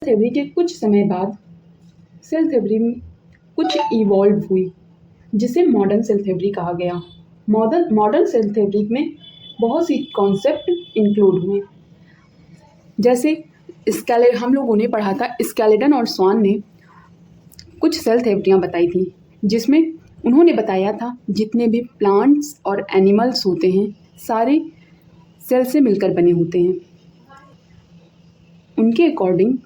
Theory के कुछ समय बाद सेल थ्योरी में कुछ इवॉल्व हुई जिसे मॉडर्न सेल थ्योरी कहा गया। मॉडर्न सेल थ्योरी में बहुत सी कॉन्सेप्ट इंक्लूड हुए, जैसे हम लोगों ने पढ़ा था स्केलेटन और स्वान ने कुछ सेल थ्योरियाँ बताई थी, जिसमें उन्होंने बताया था जितने भी प्लांट्स और एनिमल्स होते हैं सारे सेल से मिलकर बने होते हैं। उनके अकॉर्डिंग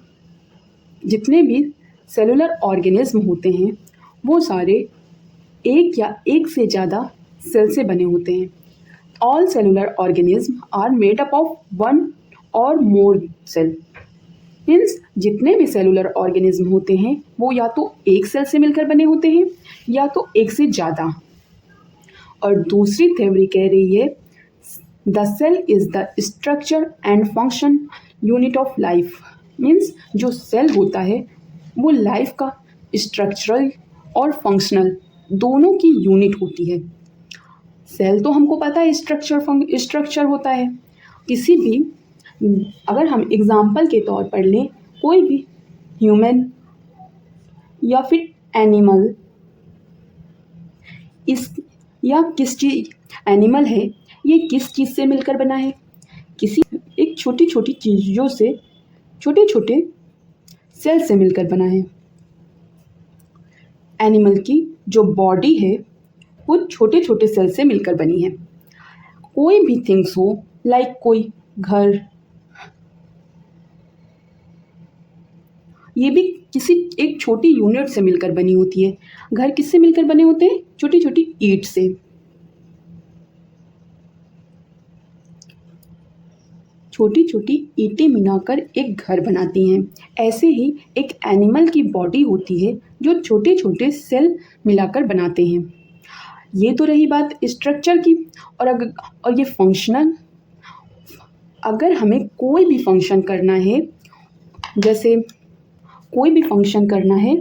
जितने भी सेलुलर ऑर्गेनिज्म होते हैं वो सारे एक या एक से ज़्यादा सेल से बने होते हैं। All cellular organism are made up of one or more cell. Means जितने भी सेलुलर ऑर्गेनिज्म होते हैं वो या तो एक सेल से मिलकर बने होते हैं या तो एक से ज़्यादा। और दूसरी थ्योरी कह रही है the cell is the structure and function unit of life. Means जो सेल होता है वो लाइफ का स्ट्रक्चरल और फंक्शनल दोनों की यूनिट होती है। सेल तो हमको पता है स्ट्रक्चर होता है। किसी भी अगर हम एग्जाम्पल के तौर पर लें कोई भी ह्यूमन या फिर एनिमल, इस या किस चीज एनिमल है ये किस चीज़ से मिलकर बना है? किसी एक छोटी छोटी चीज़ों से, छोटे छोटे सेल से मिलकर बना है। एनिमल की जो बॉडी है वो छोटे छोटे सेल से मिलकर बनी है। कोई भी थिंग्स हो लाइक कोई घर, ये भी किसी एक छोटी यूनिट से मिलकर बनी होती है। घर किससे मिलकर बने होते हैं? छोटी छोटी ईंट से। छोटी छोटी ईंटें मिलाकर एक घर बनाती हैं। ऐसे ही एक एनिमल की बॉडी होती है जो छोटे छोटे सेल मिलाकर बनाते हैं। ये तो रही बात स्ट्रक्चर की। और ये फंक्शनल, अगर हमें कोई भी फंक्शन करना है, जैसे कोई भी फंक्शन करना है,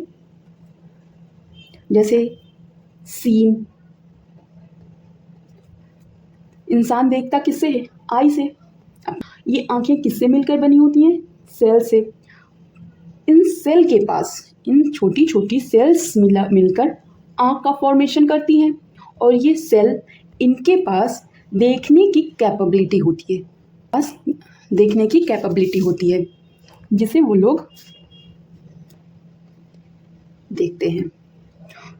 जैसे सीन, इंसान देखता किससे है? आई से। ये आंखें किससे मिलकर बनी होती हैं? सेल से। इन सेल के पास इन छोटी छोटी सेल्स मिलकर आँख का फॉर्मेशन करती हैं और ये सेल इनके पास देखने की कैपेबिलिटी होती है, बस देखने की कैपेबिलिटी होती है जिसे वो लोग देखते हैं।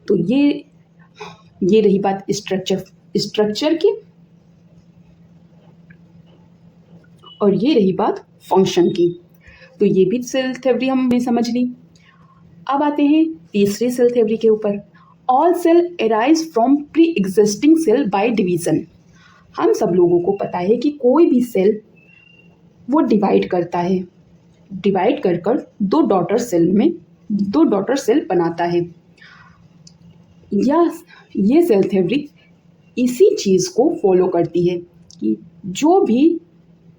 तो ये रही बात स्ट्रक्चर की, और ये रही बात फंक्शन की। तो ये भी सेल थ्योरी हमने समझ ली। अब आते हैं तीसरी सेल थ्योरी के ऊपर। All cell arise from pre existing cell by division. हम सब लोगों को पता है कि कोई भी सेल वो डिवाइड करता है, डिवाइड कर दो डॉटर सेल बनाता है। ये सेल थ्योरी इसी चीज़ को फॉलो करती है कि जो भी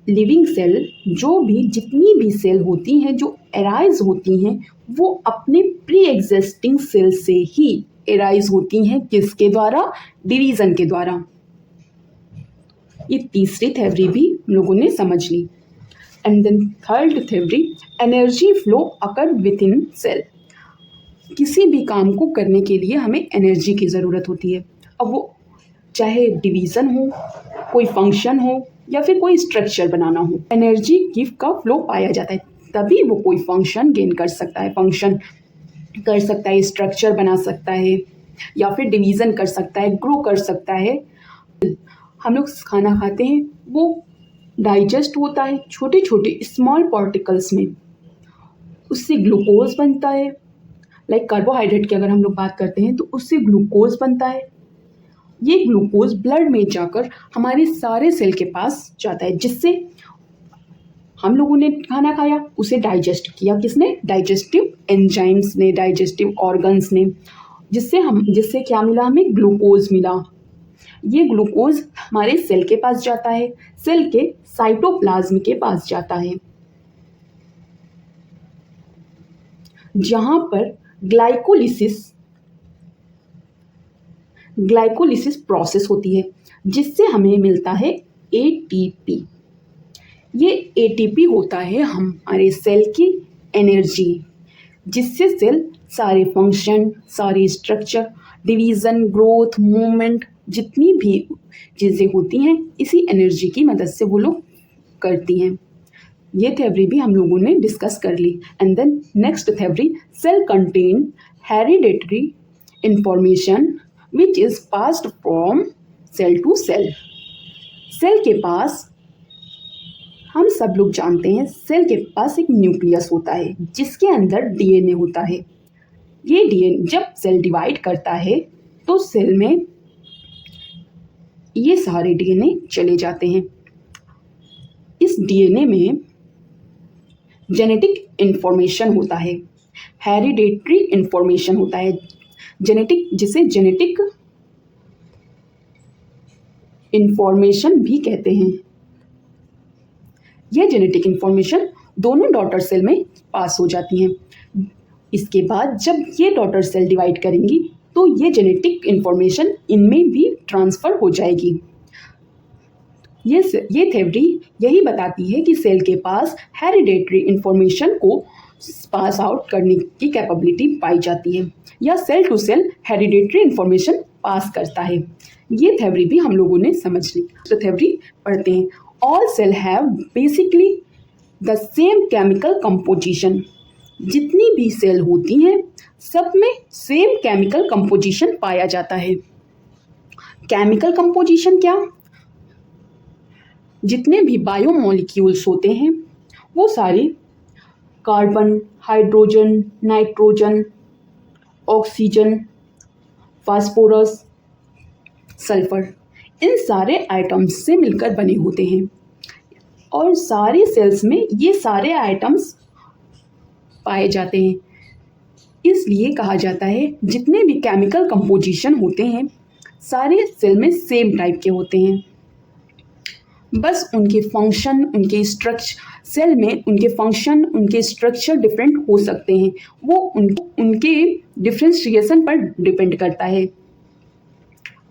लिविंग सेल, जितनी भी सेल होती हैं जो अराइज होती हैं वो अपने प्री एग्जिस्टिंग सेल से ही अराइज होती हैं। किसके द्वारा? डिवीजन के द्वारा। ये तीसरी थ्योरी भी हम लोगों ने समझ ली। And then third theory, energy flow occur within cell. किसी भी काम को करने के लिए हमें एनर्जी की ज़रूरत होती है। अब वो चाहे डिवीज़न हो, कोई फंक्शन हो या फिर कोई स्ट्रक्चर बनाना हो, एनर्जी गिव का फ्लो पाया जाता है, तभी वो कोई फंक्शन गेन कर सकता है, स्ट्रक्चर बना सकता है या फिर डिवीज़न कर सकता है, ग्रो कर सकता है। हम लोग खाना खाते हैं वो डाइजेस्ट होता है छोटे छोटे स्मॉल पार्टिकल्स में, उससे ग्लूकोज बनता है। लाइक कार्बोहाइड्रेट की अगर हम लोग बात करते हैं तो उससे ग्लूकोज बनता है। ये ग्लूकोज ब्लड में जाकर हमारे सारे सेल के पास जाता है, जिससे हम लोगों ने खाना खाया, उसे डाइजेस्ट किया किसने? डाइजेस्टिव एंजाइम्स ने, डाइजेस्टिव ऑर्गन्स ने, जिससे क्या मिला? हमें ग्लूकोज मिला। ये ग्लूकोज हमारे सेल के पास जाता है, सेल के साइटोप्लाज्म के पास जाता है, जहां पर ग्लाइकोलिसिस प्रोसेस होती है, जिससे हमें मिलता है एटीपी। ये एटीपी होता है हमारे सेल की एनर्जी, जिससे सेल सारे फंक्शन, सारे स्ट्रक्चर, डिवीज़न, ग्रोथ, मूवमेंट, जितनी भी चीज़ें होती हैं इसी एनर्जी की मदद से वो लोग करती हैं। ये थ्योरी भी हम लोगों ने डिस्कस कर ली। And then next theory, cell contain hereditary information which is passed from cell to cell. Cell के पास, हम सब लोग जानते हैं, सेल के पास एक न्यूक्लियस होता है जिसके अंदर डीएनए होता है। ये डीएनए जब सेल डिवाइड करता है तो सेल में ये सारे डीएनए चले जाते हैं। इस डीएनए में जेनेटिक इंफॉर्मेशन होता है, हेरिडेटरी इंफॉर्मेशन होता है, जेनेटिक, जिसे जेनेटिक इंफॉर्मेशन भी कहते हैं। यह जेनेटिक इंफॉर्मेशन दोनों डॉटर सेल में पास हो जाती हैं। इसके बाद जब ये डॉटर सेल डिवाइड करेंगी तो ये जेनेटिक इंफॉर्मेशन इनमें भी ट्रांसफ़र हो जाएगी। ये थ्योरी यही बताती है कि सेल के पास हेरिडेटरी इंफॉर्मेशन को पास आउट करने की कैपेबिलिटी पाई जाती है, या cell to cell hereditary information pass करता है। ये थ्योरी भी हम लोगों ने समझ ली। तो थ्योरी पढ़ते हैं। All cell have basically the same chemical composition. जितनी भी सेल होती हैं सब में सेम केमिकल कंपोजिशन पाया जाता है। केमिकल कंपोजिशन क्या? जितने भी बायोमोलिक्यूल्स होते हैं वो सारे carbon, hydrogen, nitrogen, oxygen, phosphorus, sulphur, इन सारे आइटम्स से मिलकर बने होते हैं और सारे सेल्स में ये सारे आइटम्स पाए जाते हैं। इसलिए कहा जाता है जितने भी केमिकल कंपोजिशन होते हैं सारे सेल में सेम टाइप के होते हैं। बस उनके फंक्शन, उनके स्ट्रक्चर, सेल में उनके फंक्शन, उनके स्ट्रक्चर डिफरेंट हो सकते हैं। वो उनके डिफ्रेंशिएशन पर डिपेंड करता है।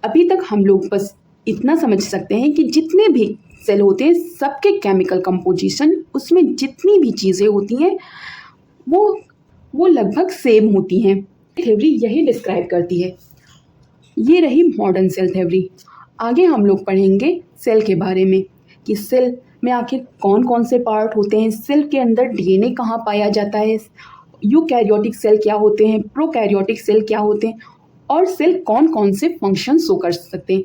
अभी तक हम लोग बस इतना समझ सकते हैं कि जितने भी सेल होते हैं सबके केमिकल कंपोजिशन, उसमें जितनी भी चीज़ें होती हैं वो लगभग सेम होती हैं। थ्योरी यही डिस्क्राइब करती है। ये रही मॉडर्न सेल थ्योरी। आगे हम लोग पढ़ेंगे सेल के बारे में कि सेल में आखिर कौन कौन से पार्ट होते हैं, सेल के अंदर डीएनए कहाँ पाया जाता है, यूकैरियोटिक सेल क्या होते हैं, प्रोकैरियोटिक सेल क्या होते हैं और सेल कौन कौन से फंक्शन शो कर सकते हैं।